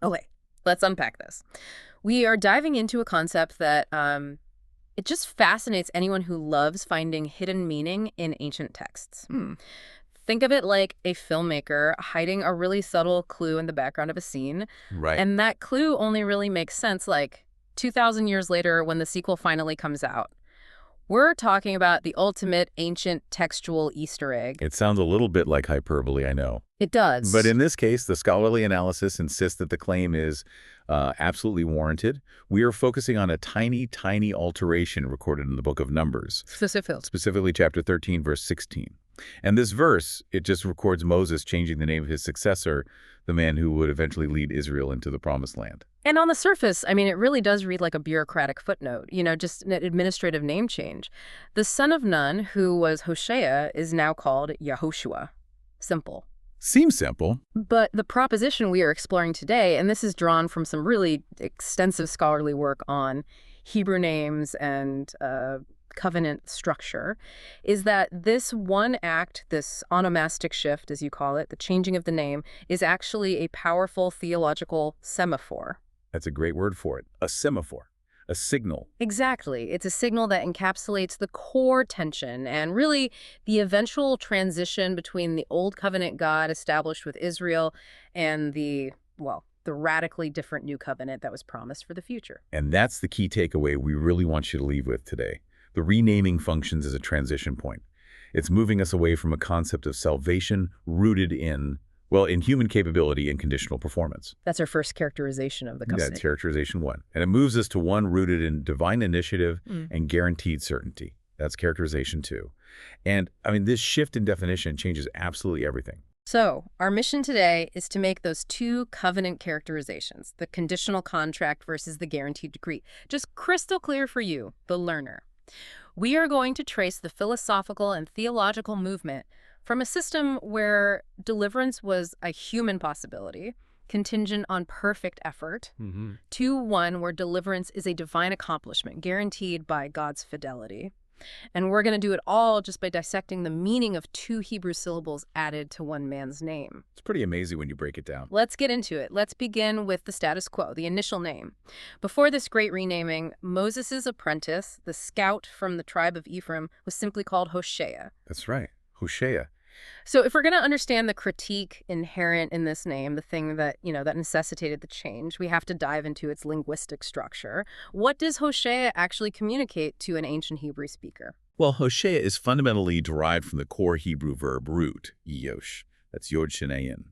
Okay, let's unpack this. We are diving into a concept that it just fascinates anyone who loves finding hidden meaning in ancient texts. Hmm. Think of it like a filmmaker hiding a really subtle clue in the background of a scene, Right. and that clue only really makes sense like 2,000 years later when the sequel finally comes out. We're talking about the ultimate ancient textual Easter egg. It sounds a little bit like hyperbole, I know. It But does. in this case, the scholarly analysis insists that the claim is absolutely warranted. We are focusing on a tiny, tiny alteration recorded in the book of Numbers, Specific. specifically chapter 13, verse 16. And this verse, it just records Moses changing the name of his successor, the man who would eventually lead Israel into the promised land. And on the surface, I mean, it really does read like a bureaucratic footnote, just an administrative name change. The son of Nun, who was Hoshea, is now called Yahoshua. Simple. Seems simple. But the proposition we are exploring today, and this is drawn from some really extensive scholarly work on Hebrew names and covenant structure, is that this one act, this onomastic shift, as you call it, the changing of the name, is actually a powerful theological semaphore. That's a great word for it. A semaphore, a signal. Exactly. It's a signal that encapsulates the core tension and really the eventual transition between the old covenant God established with Israel and the radically different new covenant that was promised for the future. And that's the key takeaway we really want you to leave with today. The renaming functions as a transition point. It's moving us away from a concept of salvation rooted in human capability and conditional performance. That's our first characterization of the That's covenant. characterization one. And it moves us to one rooted in divine initiative Mm. and guaranteed certainty. That's characterization two. And, I mean, this shift in definition changes absolutely everything. So, our mission today is to make those two covenant characterizations, the conditional contract versus the guaranteed decree, just crystal clear for you, the learner. We are going to trace the philosophical and theological movement from a system where deliverance was a human possibility, contingent on perfect effort, to one where deliverance is a divine accomplishment guaranteed by God's fidelity. And we're going to do it all just by dissecting the meaning of two Hebrew syllables added to one man's name. It's pretty amazing when you break it down. Let's get into it. Let's begin with the status quo, the initial name. Before this great renaming, Moses' apprentice, the scout from the tribe of Ephraim, was simply called Hoshea. That's right. Hosea. So if we're going to understand the critique inherent in this name, the thing that necessitated the change, we have to dive into its linguistic structure. What does Hoshea actually communicate to an ancient Hebrew speaker? Well, Hosea is fundamentally derived from the core Hebrew verb root, yosh. That's yod shenayin.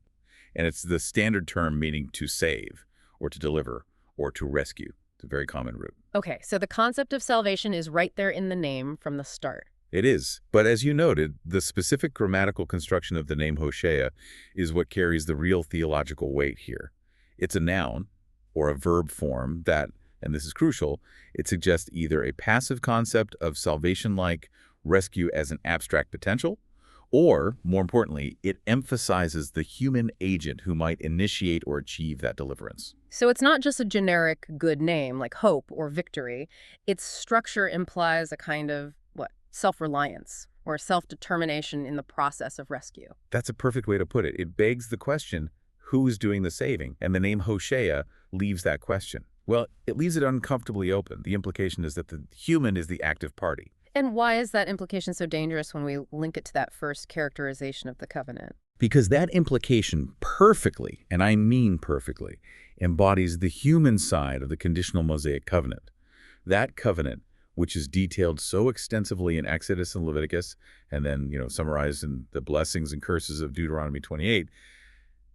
And it's the standard term meaning to save, or to deliver, or to rescue. It's a very common root. Okay, so the concept of salvation is right there in the name from the start. It is. But as you noted, the specific grammatical construction of the name Hosea is what carries the real theological weight here. It's a noun, or a verb form that, and this is crucial, it suggests either a passive concept of salvation like rescue as an abstract potential, or, more importantly, it emphasizes the human agent who might initiate or achieve that deliverance. So it's not just a generic good name like hope or victory. Its structure implies a kind of, self-reliance or self-determination in the process of rescue. That's a perfect way to put it. It begs the question, who is doing the saving? And the name Hosea leaves that question. Well, it leaves it uncomfortably open. The implication is that the human is the active party. And why is that implication so dangerous when we link it to that first characterization of the covenant? Because that implication perfectly, and I mean perfectly, embodies the human side of the conditional Mosaic covenant. That covenant, which is detailed so extensively in Exodus and Leviticus, and then, summarized in the blessings and curses of Deuteronomy 28,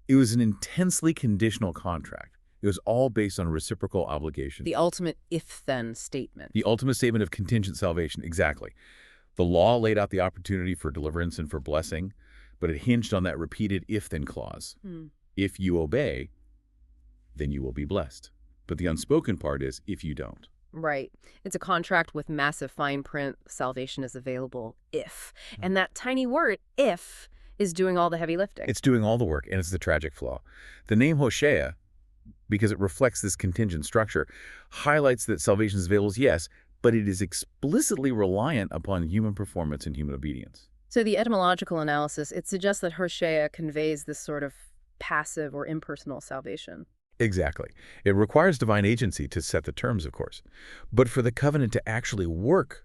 it was an intensely conditional contract. It was all based on reciprocal obligation. The ultimate if-then statement. The ultimate statement of contingent salvation, exactly. The law laid out the opportunity for deliverance and for blessing, but it hinged on that repeated if-then clause. If you obey, then you will be blessed. But the unspoken part is if you don't. Right. It's a contract with massive fine print. Salvation is available if. And that tiny word, if, is doing all the heavy lifting. It's doing all the work, and it's the tragic flaw. The name Hosea, because it reflects this contingent structure, highlights that salvation is available, yes, but it is explicitly reliant upon human performance and human obedience. So the etymological analysis, it suggests that Hoshea conveys this sort of passive or impersonal salvation. Exactly. It requires divine agency to set the terms, of course. But for the covenant to actually work,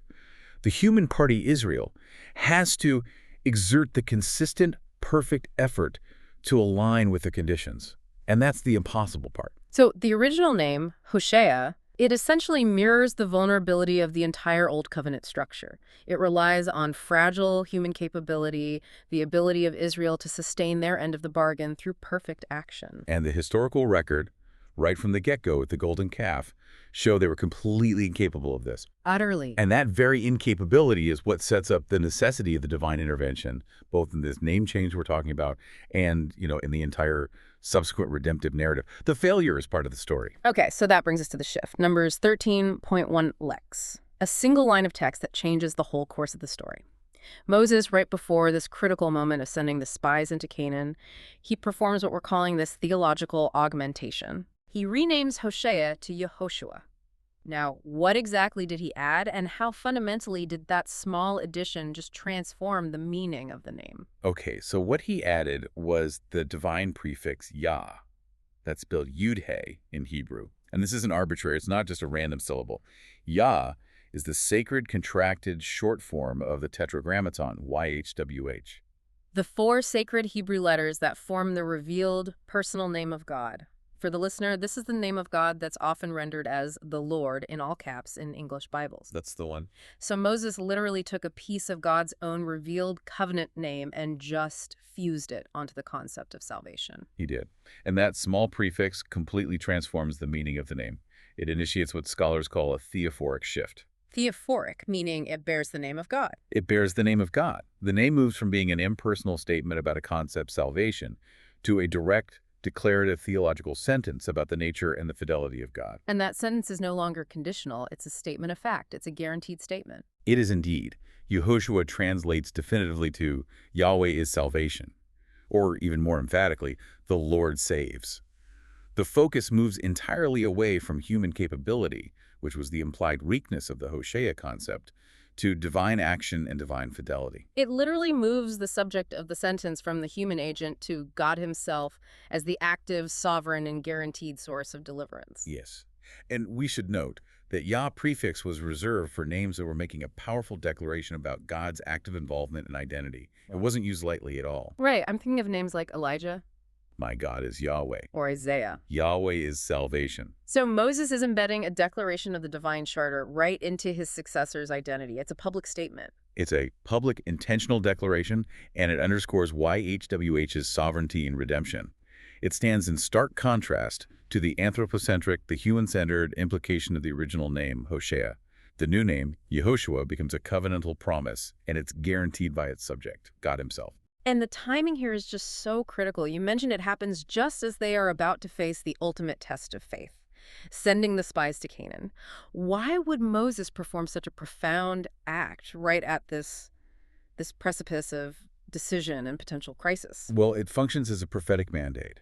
the human party Israel has to exert the consistent, perfect effort to align with the conditions. And that's the impossible part. So the original name, Hosea, it essentially mirrors the vulnerability of the entire Old Covenant structure. It relies on fragile human capability, the ability of Israel to sustain their end of the bargain through perfect action. And the historical record, right from the get-go with the golden calf, show they were completely incapable of this. Utterly. And that very incapability is what sets up the necessity of the divine intervention, both in this name change we're talking about and, in the entire subsequent redemptive narrative. The failure is part of the story. Okay, so that brings us to the shift. Numbers 13.1 Lex. A single line of text that changes the whole course of the story. Moses, right before this critical moment of sending the spies into Canaan, he performs what we're calling this theological augmentation. He renames Hosea to Yehoshua. Now, what exactly did he add, and how fundamentally did that small addition just transform the meaning of the name? Okay, so what he added was the divine prefix Yah. That's spelled Yud-He in Hebrew. And this isn't arbitrary. It's not just a random syllable. Yah is the sacred contracted short form of the tetragrammaton, YHWH. The four sacred Hebrew letters that form the revealed personal name of God. For the listener, this is the name of God that's often rendered as the Lord in all caps in English Bibles. That's the one. So Moses literally took a piece of God's own revealed covenant name and just fused it onto the concept of salvation. He did. And that small prefix completely transforms the meaning of the name. It initiates what scholars call a theophoric shift. Theophoric, meaning it bears the name of God. It bears the name of God. The name moves from being an impersonal statement about a concept, salvation, to a direct, declarative theological sentence about the nature and the fidelity of God. And that sentence is no longer conditional. It's a statement of fact. It's a guaranteed statement. It is indeed. Yehoshua translates definitively to Yahweh is salvation, or even more emphatically, the Lord saves. The focus moves entirely away from human capability, which was the implied weakness of the Hosea concept, to divine action and divine fidelity. It literally moves the subject of the sentence from the human agent to God himself as the active, sovereign, and guaranteed source of deliverance. Yes. And we should note that Yah prefix was reserved for names that were making a powerful declaration about God's active involvement and identity. It wasn't used lightly at all. Right. I'm thinking of names like Elijah My God is Yahweh. or Isaiah. Yahweh is salvation. So Moses is embedding a declaration of the divine charter right into his successor's identity. It's a public statement. It's a public, intentional declaration, and it underscores YHWH's sovereignty and redemption. It stands in stark contrast to the anthropocentric, the human-centered implication of the original name, Hosea. The new name, Yehoshua, becomes a covenantal promise, and it's guaranteed by its subject, God himself. And the timing here is just so critical. You mentioned it happens just as they are about to face the ultimate test of faith, sending the spies to Canaan. Why would Moses perform such a profound act right at this precipice of decision and potential crisis? Well, it functions as a prophetic mandate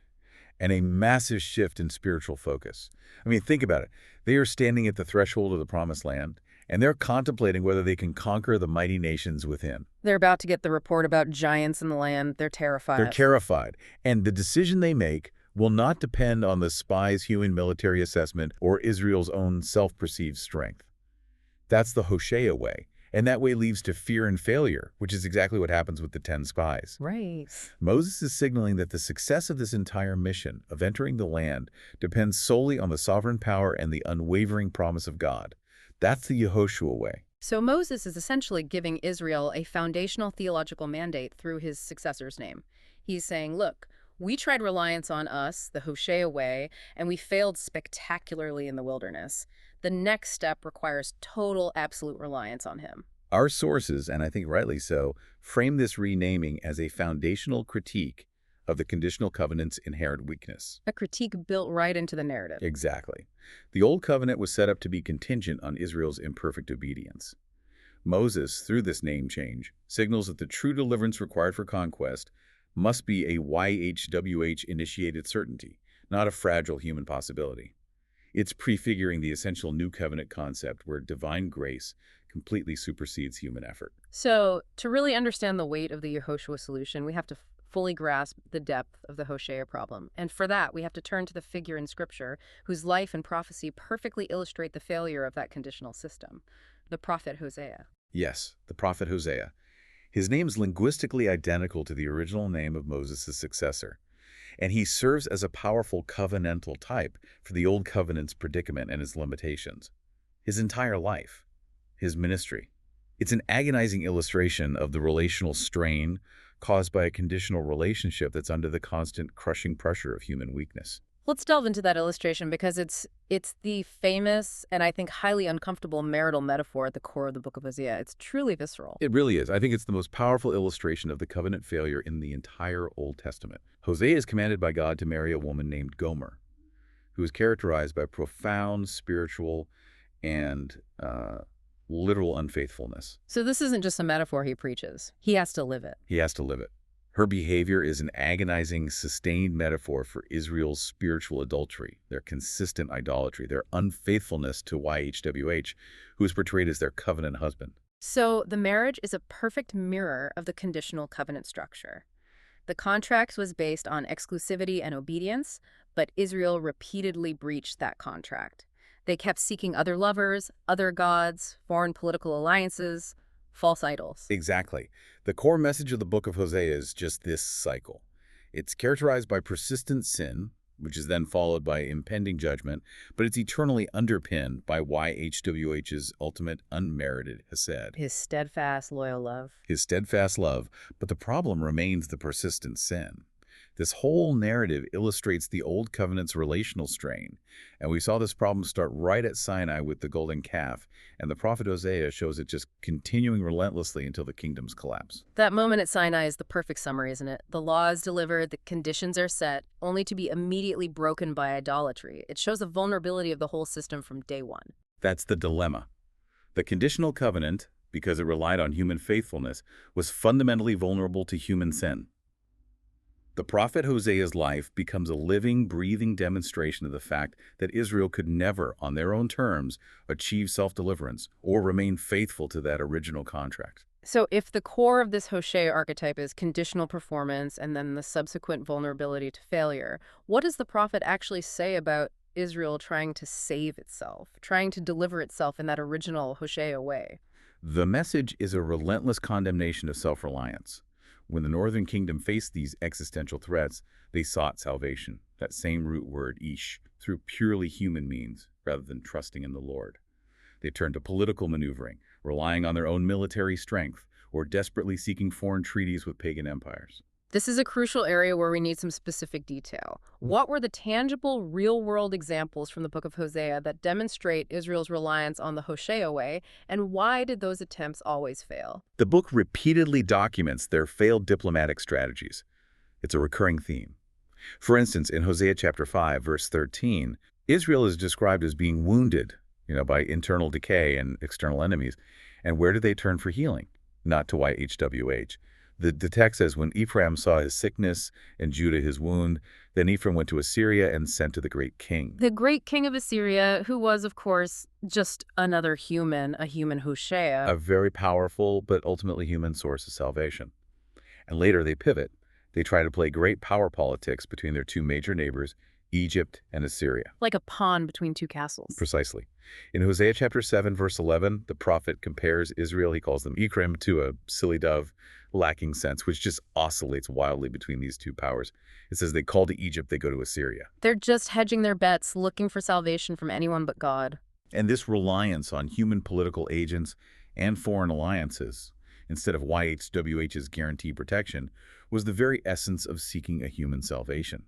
and a massive shift in spiritual focus. I mean, think about it. They are standing at the threshold of the promised land, and they're contemplating whether they can conquer the mighty nations within. They're about to get the report about giants in the land. They're terrified. They're terrified, and the decision they make will not depend on the spies' human military assessment or Israel's own self-perceived strength. That's the Hosea way, and that way leads to fear and failure, which is exactly what happens with the 10 spies. Right. Moses is signaling that the success of this entire mission of entering the land depends solely on the sovereign power and the unwavering promise of God. That's the Yehoshua way. So Moses is essentially giving Israel a foundational theological mandate through his successor's name. He's saying, look, we tried reliance on us, the Hosea way, and we failed spectacularly in the wilderness. The next step requires total, absolute reliance on him. Our sources, and I think rightly so, frame this renaming as a foundational critique of the conditional covenant's inherent weakness. A critique built right into the narrative. Exactly. The Old Covenant was set up to be contingent on Israel's imperfect obedience. Moses, through this name change, signals that the true deliverance required for conquest must be a YHWH-initiated certainty, not a fragile human possibility. It's prefiguring the essential New Covenant concept where divine grace completely supersedes human effort. So to really understand the weight of the Yehoshua solution, we have to fully grasp the depth of the Hosea problem. And for that, we have to turn to the figure in Scripture whose life and prophecy perfectly illustrate the failure of that conditional system, the prophet Hosea. Yes, the prophet Hosea. His name's linguistically identical to the original name of Moses' successor, and he serves as a powerful covenantal type for the Old Covenant's predicament and its limitations. His entire life, his ministry. It's an agonizing illustration of the relational strain caused by a conditional relationship that's under the constant crushing pressure of human weakness. Let's delve into that illustration because it's the famous and I think highly uncomfortable marital metaphor at the core of the book of Hosea. It's truly visceral. It really is. I think it's the most powerful illustration of the covenant failure in the entire Old Testament. Hosea is commanded by God to marry a woman named Gomer, who is characterized by profound spiritual and literal unfaithfulness. So this isn't just a metaphor he preaches. He has to live it. He has to live it. Her behavior is an agonizing, sustained metaphor for Israel's spiritual adultery, their consistent idolatry, their unfaithfulness to YHWH, who is portrayed as their covenant husband. So the marriage is a perfect mirror of the conditional covenant structure. The contract was based on exclusivity and obedience, but Israel repeatedly breached that contract. They kept seeking other lovers, other gods, foreign political alliances, false idols. Exactly. The core message of the book of Hosea is just this cycle. It's characterized by persistent sin, which is then followed by impending judgment, but it's eternally underpinned by YHWH's ultimate unmerited hesed. His steadfast, loyal love. His steadfast love, but the problem remains the persistent sin. This whole narrative illustrates the Old Covenant's relational strain, and we saw this problem start right at Sinai with the golden calf, and the prophet Hosea shows it just continuing relentlessly until the kingdom's collapse. That moment at Sinai is the perfect summary, isn't it? The law is delivered, the conditions are set, only to be immediately broken by idolatry. It shows the vulnerability of the whole system from day one. That's the dilemma. The conditional covenant, because it relied on human faithfulness, was fundamentally vulnerable to human sin. The prophet Hosea's life becomes a living, breathing demonstration of the fact that Israel could never, on their own terms, achieve self-deliverance or remain faithful to that original contract. So if the core of this Hosea archetype is conditional performance and then the subsequent vulnerability to failure, what does the prophet actually say about Israel trying to save itself, trying to deliver itself in that original Hosea way? The message is a relentless condemnation of self-reliance. When the northern kingdom faced these existential threats, they sought salvation, that same root word, ish, through purely human means, rather than trusting in the Lord. They turned to political maneuvering, relying on their own military strength, or desperately seeking foreign treaties with pagan empires. This is a crucial area where we need some specific detail. What were the tangible, real-world examples from the book of Hosea that demonstrate Israel's reliance on the Hosea way, and why did those attempts always fail? The book repeatedly documents their failed diplomatic strategies. It's a recurring theme. For instance, in Hosea chapter 5, verse 13, Israel is described as being wounded, by internal decay and external enemies. And where do they turn for healing? Not to YHWH. The text says, when Ephraim saw his sickness and Judah his wound, then Ephraim went to Assyria and sent to the great king. The great king of Assyria, who was, of course, just another human, a human Hosea. A very powerful but ultimately human source of salvation. And later they pivot. They try to play great power politics between their two major neighbors, Egypt and Assyria. Like a pawn between two castles. Precisely. In Hosea chapter 7, verse 11, the prophet compares Israel, he calls them Ephraim, to a silly dove, lacking sense, which just oscillates wildly between these two powers. It says they call to Egypt, they go to Assyria. They're just hedging their bets, looking for salvation from anyone but God. And this reliance on human political agents and foreign alliances, instead of YHWH's guaranteed protection, was the very essence of seeking a human salvation.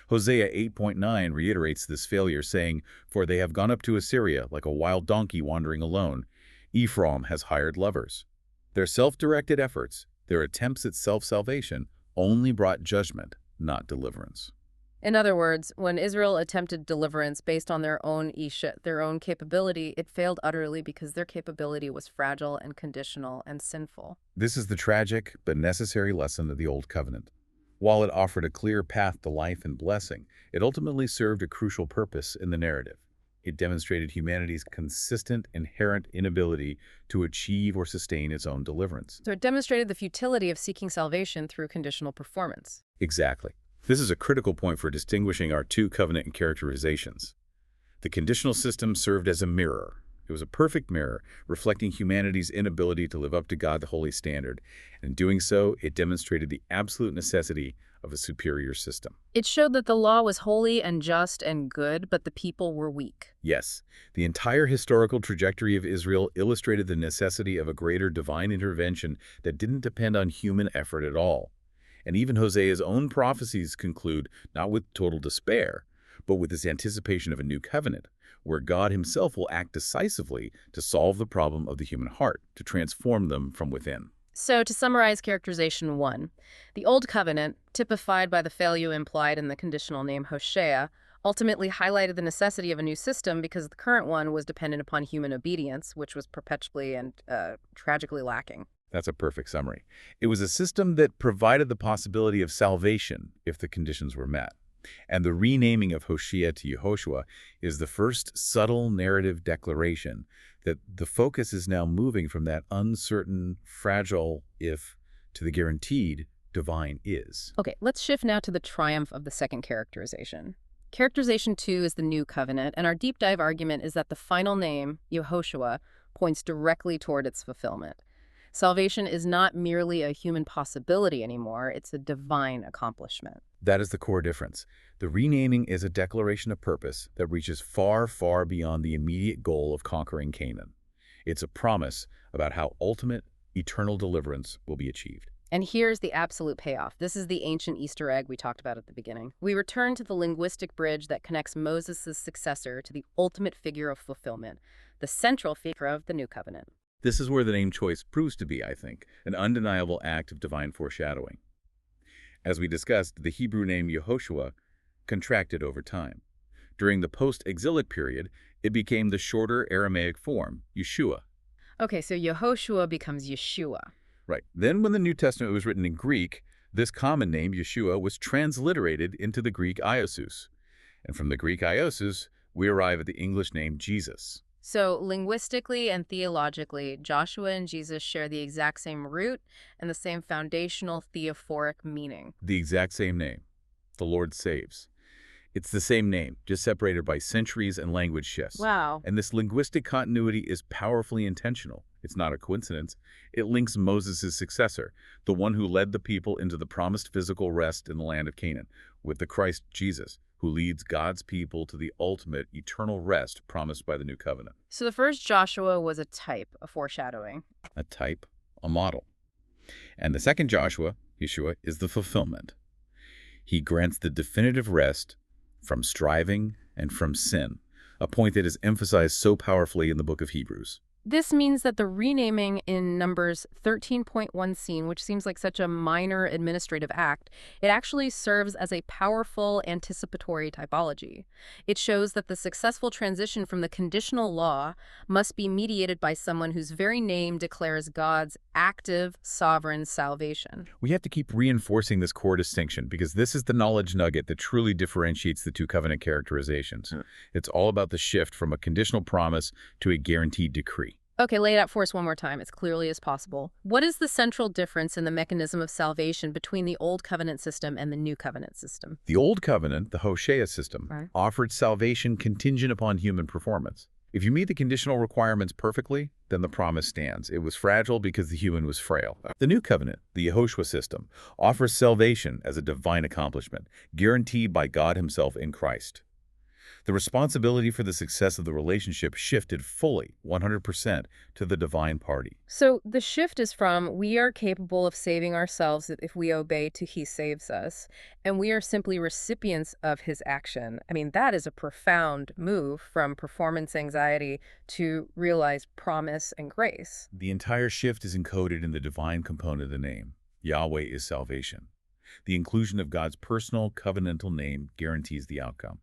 Hosea 8.9 reiterates this failure, saying, "For they have gone up to Assyria like a wild donkey wandering alone. Ephraim has hired lovers." Their self-directed efforts, their attempts at self-salvation, only brought judgment, not deliverance. In other words, when Israel attempted deliverance based on their own their own capability, it failed utterly because their capability was fragile and conditional and sinful. This is the tragic but necessary lesson of the Old Covenant. While it offered a clear path to life and blessing, it ultimately served a crucial purpose in the narrative. It demonstrated humanity's consistent, inherent inability to achieve or sustain its own deliverance. So it demonstrated the futility of seeking salvation through conditional performance. Exactly. This is a critical point for distinguishing our two covenant characterizations. The conditional system served as a mirror. It was a perfect mirror, reflecting humanity's inability to live up to God, the holy standard. And in doing so, it demonstrated the absolute necessity of a superior system. It showed that the law was holy and just and good, but the people were weak. Yes, the entire historical trajectory of Israel illustrated the necessity of a greater divine intervention that didn't depend on human effort at all. And even Hosea's own prophecies conclude not with total despair, but with this anticipation of a new covenant, where God himself will act decisively to solve the problem of the human heart, to transform them from within. So to summarize characterization 1, the Old Covenant, typified by the failure implied in the conditional name Hosea, ultimately highlighted the necessity of a new system because the current one was dependent upon human obedience, which was perpetually and tragically lacking. That's a perfect summary. It was a system that provided the possibility of salvation if the conditions were met. And the renaming of Hosea to Yehoshua is the first subtle narrative declaration that the focus is now moving from that uncertain, fragile if to the guaranteed divine is. Okay, let's shift now to the triumph of the second characterization. Characterization 2 is the New Covenant, and our deep dive argument is that the final name, Yehoshua, points directly toward its fulfillment. Salvation is not merely a human possibility anymore, it's a divine accomplishment. That is the core difference. The renaming is a declaration of purpose that reaches far, far beyond the immediate goal of conquering Canaan. It's a promise about how ultimate, eternal deliverance will be achieved. And here's the absolute payoff. This is the ancient Easter egg we talked about at the beginning. We return to the linguistic bridge that connects Moses' successor to the ultimate figure of fulfillment, the central figure of the New Covenant. This is where the name choice proves to be, I think, an undeniable act of divine foreshadowing. As we discussed, the Hebrew name Yehoshua contracted over time. During the post-exilic period, it became the shorter Aramaic form, Yeshua. Okay, so Yehoshua becomes Yeshua. Right. Then when the New Testament was written in Greek, this common name, Yeshua, was transliterated into the Greek Iosus. And from the Greek Iosus, we arrive at the English name Jesus. So linguistically and theologically, Joshua and Jesus share the exact same root and the same foundational theophoric meaning. The exact same name. The Lord saves. It's the same name, just separated by centuries and language shifts. Wow. And this linguistic continuity is powerfully intentional. It's not a coincidence. It links Moses' successor, the one who led the people into the promised physical rest in the land of Canaan, with the Christ Jesus, who leads God's people to the ultimate eternal rest promised by the new covenant. So the first Joshua was a type, a foreshadowing. A type, a model. And the second Joshua, Yeshua, is the fulfillment. He grants the definitive rest from striving and from sin, a point that is emphasized so powerfully in the book of Hebrews. This means that the renaming in Numbers 13.1 scene, which seems like such a minor administrative act, it actually serves as a powerful anticipatory typology. It shows that the successful transition from the conditional law must be mediated by someone whose very name declares God's active, sovereign salvation. We have to keep reinforcing this core distinction because this is the knowledge nugget that truly differentiates the two covenant characterizations. It's all about the shift from a conditional promise to a guaranteed decree. Okay, lay it out for us one more time, as clearly as possible. What is the central difference in the mechanism of salvation between the Old Covenant system and the New Covenant system? The Old Covenant, the Hosea system, Right. offered salvation contingent upon human performance. If you meet the conditional requirements perfectly, then the promise stands. It was fragile because the human was frail. The New Covenant, the Yehoshua system, offers salvation as a divine accomplishment, guaranteed by God himself in Christ. The responsibility for the success of the relationship shifted fully, 100%, to the divine party. So the shift is from we are capable of saving ourselves if we obey to he saves us, and we are simply recipients of his action. I mean, that is a profound move from performance anxiety to realized promise and grace. The entire shift is encoded in the divine component of the name. Yahweh is salvation. The inclusion of God's personal covenantal name guarantees the outcome.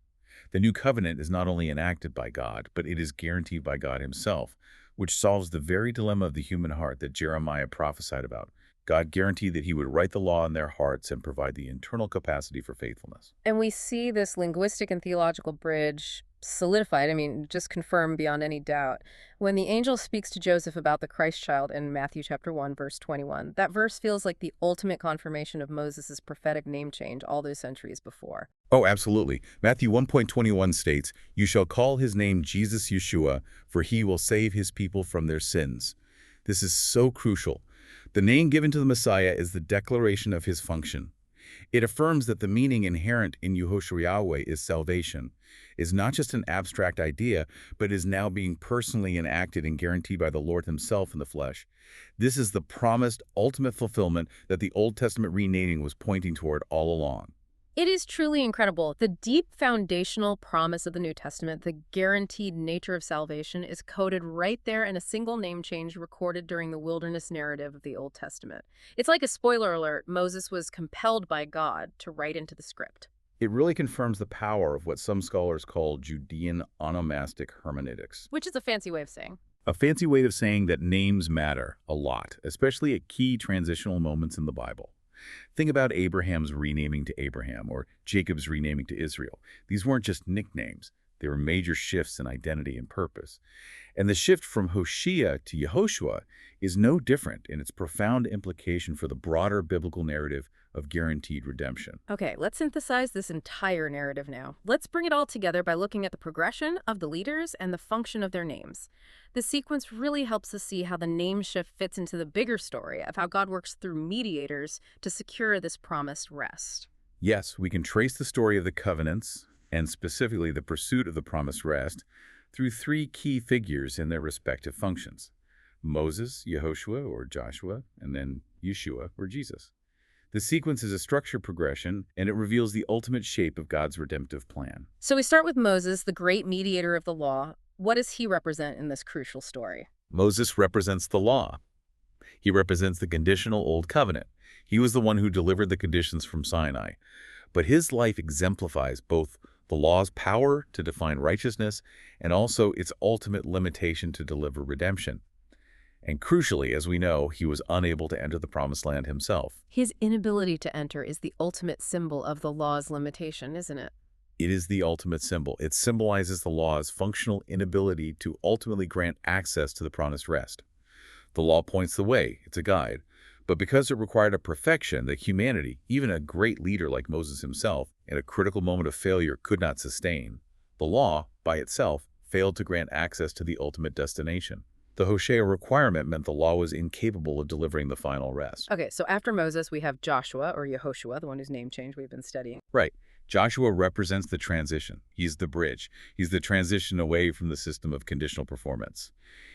The new covenant is not only enacted by God, but it is guaranteed by God himself, which solves the very dilemma of the human heart that Jeremiah prophesied about. God guaranteed that he would write the law in their hearts and provide the internal capacity for faithfulness. And we see this linguistic and theological bridge solidified, I mean, just confirmed beyond any doubt. When the angel speaks to Joseph about the Christ child in Matthew chapter 1, verse 21, that verse feels like the ultimate confirmation of Moses' prophetic name change all those centuries before. Oh, absolutely. Matthew 1:21 states, "You shall call his name Jesus Yeshua, for he will save his people from their sins." This is so crucial. The name given to the Messiah is the declaration of his function. It affirms that the meaning inherent in Yehoshua Yahweh is salvation, is not just an abstract idea, but is now being personally enacted and guaranteed by the Lord himself in the flesh. This is the promised ultimate fulfillment that the Old Testament renaming was pointing toward all along. It is truly incredible. The deep foundational promise of the New Testament, the guaranteed nature of salvation, is coded right there in a single name change recorded during the wilderness narrative of the Old Testament. It's like a spoiler alert. Moses was compelled by God to write into the script. It really confirms the power of what some scholars call Judean onomastic hermeneutics. Which is a fancy way of saying. A fancy way of saying that names matter a lot, especially at key transitional moments in the Bible. Think about Abraham's renaming to Abraham or Jacob's renaming to Israel. These weren't just nicknames. They were major shifts in identity and purpose. And the shift from Hoshea to Yehoshua is no different in its profound implication for the broader biblical narrative of guaranteed redemption. Okay, let's synthesize this entire narrative now. Let's bring it all together by looking at the progression of the leaders and the function of their names. The sequence really helps us see how the name shift fits into the bigger story of how God works through mediators to secure this promised rest. Yes, we can trace the story of the covenants, and specifically the pursuit of the promised rest, through three key figures in their respective functions: Moses, Yehoshua, or Joshua, and then Yeshua, or Jesus. The sequence is a structured progression, and it reveals the ultimate shape of God's redemptive plan. So we start with Moses, the great mediator of the law. What does he represent in this crucial story? Moses represents the law. He represents the conditional Old Covenant. He was the one who delivered the conditions from Sinai. But his life exemplifies both the law's power to define righteousness and also its ultimate limitation to deliver redemption. And crucially, as we know, he was unable to enter the Promised Land himself. His inability to enter is the ultimate symbol of the law's limitation, isn't it? It is the ultimate symbol. It symbolizes the law's functional inability to ultimately grant access to the promised rest. The law points the way. It's a guide. But because it required a perfection that humanity, even a great leader like Moses himself, in a critical moment of failure could not sustain, the law, by itself, failed to grant access to the ultimate destination. The Hoshea requirement meant the law was incapable of delivering the final rest. Okay, so after Moses, we have Joshua, or Yehoshua, the one whose name change we've been studying. Right. Joshua represents the transition. He's the bridge. He's the transition away from the system of conditional performance.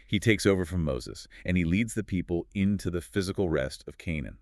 He takes over from Moses, and he leads the people into the physical rest of Canaan.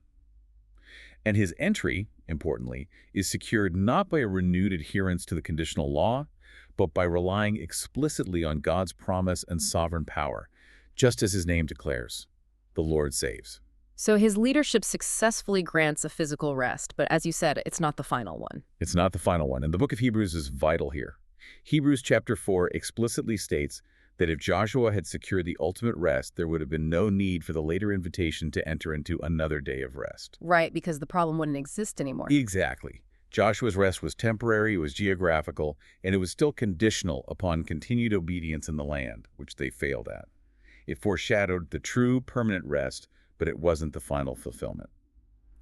And his entry, importantly, is secured not by a renewed adherence to the conditional law, but by relying explicitly on God's promise and sovereign power, just as his name declares, the Lord saves. So his leadership successfully grants a physical rest, but as you said, it's not the final one. It's not the final one, and the book of Hebrews is vital here. Hebrews chapter 4 explicitly states that if Joshua had secured the ultimate rest, there would have been no need for the later invitation to enter into another day of rest. Right, because the problem wouldn't exist anymore. Exactly. Joshua's rest was temporary, it was geographical, and it was still conditional upon continued obedience in the land, which they failed at. It foreshadowed the true permanent rest, but it wasn't the final fulfillment.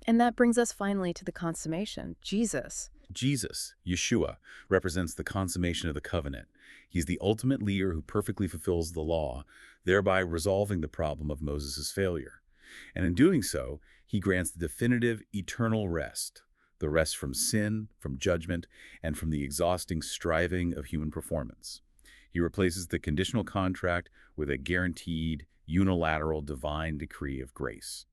And that brings us finally to the consummation, Jesus. Jesus, Yeshua, represents the consummation of the covenant. He's the ultimate leader who perfectly fulfills the law, thereby resolving the problem of Moses' failure. And in doing so, he grants the definitive eternal rest, the rest from sin, from judgment, and from the exhausting striving of human performance. He replaces the conditional contract with a guaranteed, unilateral divine decree of grace.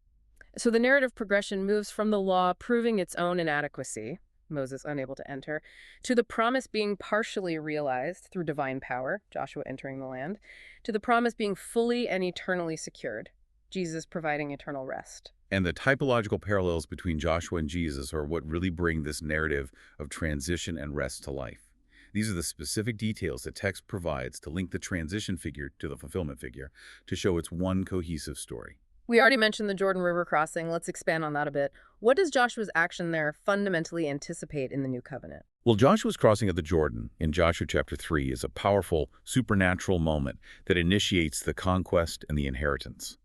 So the narrative progression moves from the law proving its own inadequacy, Moses unable to enter, to the promise being partially realized through divine power, Joshua entering the land, to the promise being fully and eternally secured, Jesus providing eternal rest. And the typological parallels between Joshua and Jesus are what really bring this narrative of transition and rest to life. These are the specific details the text provides to link the transition figure to the fulfillment figure to show it's one cohesive story. We already mentioned the Jordan River crossing. Let's expand on that a bit. What does Joshua's action there fundamentally anticipate in the new covenant? Well, Joshua's crossing of the Jordan in Joshua chapter 3 is a powerful, supernatural moment that initiates the conquest and the inheritance.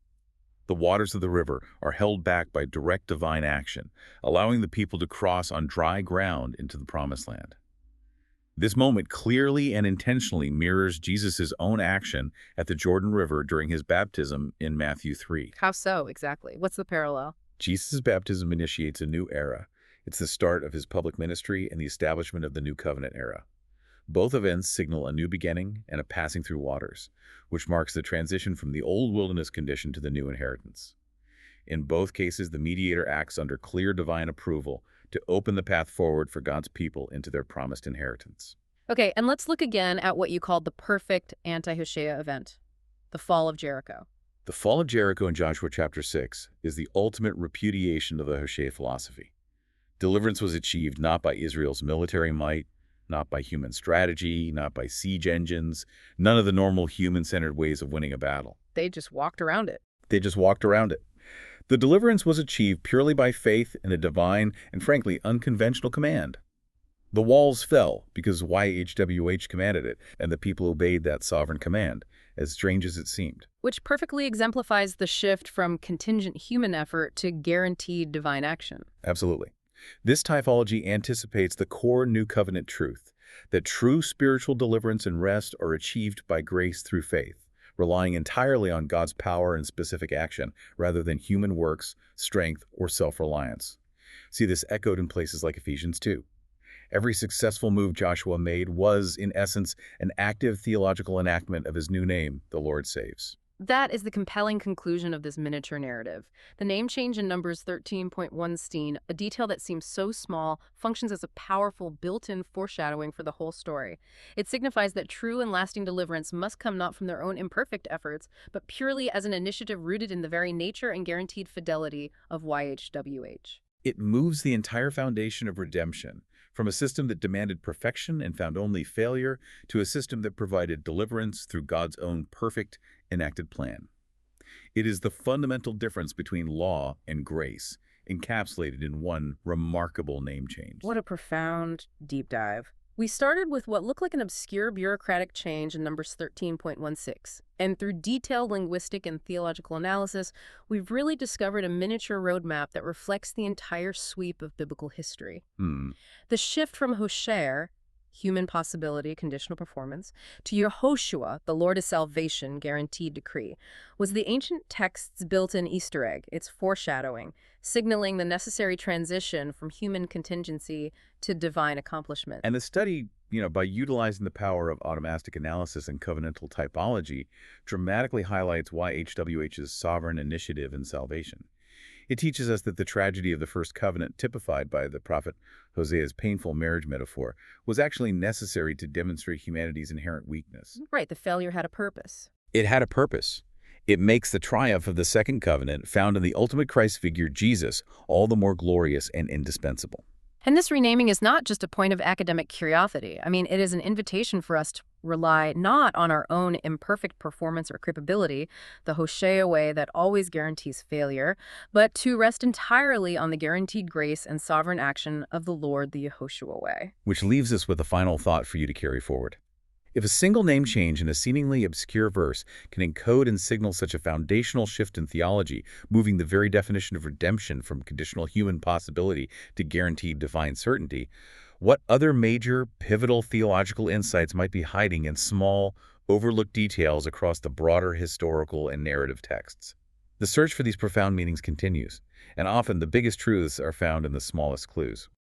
The waters of the river are held back by direct divine action, allowing the people to cross on dry ground into the Promised Land. This moment clearly and intentionally mirrors Jesus' own action at the Jordan River during his baptism in Matthew 3. How so, exactly? What's the parallel? Jesus' baptism initiates a new era. It's the start of his public ministry and the establishment of the New Covenant era. Both events signal a new beginning and a passing through waters, which marks the transition from the old wilderness condition to the new inheritance. In both cases, the mediator acts under clear divine approval to open the path forward for God's people into their promised inheritance. Okay, and let's look again at what you called the perfect anti-Hosea event, the fall of Jericho. The fall of Jericho in Joshua chapter 6 is the ultimate repudiation of the Hosea philosophy. Deliverance was achieved not by Israel's military might, not by human strategy, not by siege engines, none of the normal human-centered ways of winning a battle. They just walked around it. They just walked around it. The deliverance was achieved purely by faith in a divine and, frankly, unconventional command. The walls fell because YHWH commanded it, and the people obeyed that sovereign command, as strange as it seemed. Which perfectly exemplifies the shift from contingent human effort to guaranteed divine action. Absolutely. This typology anticipates the core New Covenant truth, that true spiritual deliverance and rest are achieved by grace through faith, relying entirely on God's power and specific action, rather than human works, strength, or self-reliance. See this echoed in places like Ephesians 2. Every successful move Joshua made was, in essence, an active theological enactment of his new name, the Lord Saves. That is the compelling conclusion of this miniature narrative. The name change in Numbers 13.1, a detail that seems so small, functions as a powerful built-in foreshadowing for the whole story. It signifies that true and lasting deliverance must come not from their own imperfect efforts, but purely as an initiative rooted in the very nature and guaranteed fidelity of YHWH. It moves the entire foundation of redemption, from a system that demanded perfection and found only failure to a system that provided deliverance through God's own perfect, enacted plan. It is the fundamental difference between law and grace, encapsulated in one remarkable name change. What a profound deep dive. We started with what looked like an obscure bureaucratic change in Numbers 13.16, and through detailed linguistic and theological analysis, we've really discovered a miniature roadmap that reflects the entire sweep of biblical history. The shift from Hosea, human possibility, conditional performance, to Yehoshua, the Lord is salvation, guaranteed decree, was the ancient text's built-in Easter egg, its foreshadowing, signaling the necessary transition from human contingency to divine accomplishment. And the study, by utilizing the power of automastic analysis and covenantal typology, dramatically highlights why HWH's sovereign initiative in salvation. It teaches us that the tragedy of the first covenant, typified by the prophet Hosea's painful marriage metaphor, was actually necessary to demonstrate humanity's inherent weakness. Right, the failure had a purpose. It had a purpose. It makes the triumph of the second covenant, found in the ultimate Christ figure, Jesus, all the more glorious and indispensable. And this renaming is not just a point of academic curiosity. I mean, it is an invitation for us to rely not on our own imperfect performance or capability, the Hosea way that always guarantees failure, but to rest entirely on the guaranteed grace and sovereign action of the Lord, the Yehoshua way. Which leaves us with a final thought for you to carry forward. If a single name change in a seemingly obscure verse can encode and signal such a foundational shift in theology, moving the very definition of redemption from conditional human possibility to guaranteed divine certainty, what other major, pivotal theological insights might be hiding in small, overlooked details across the broader historical and narrative texts? The search for these profound meanings continues, and often the biggest truths are found in the smallest clues.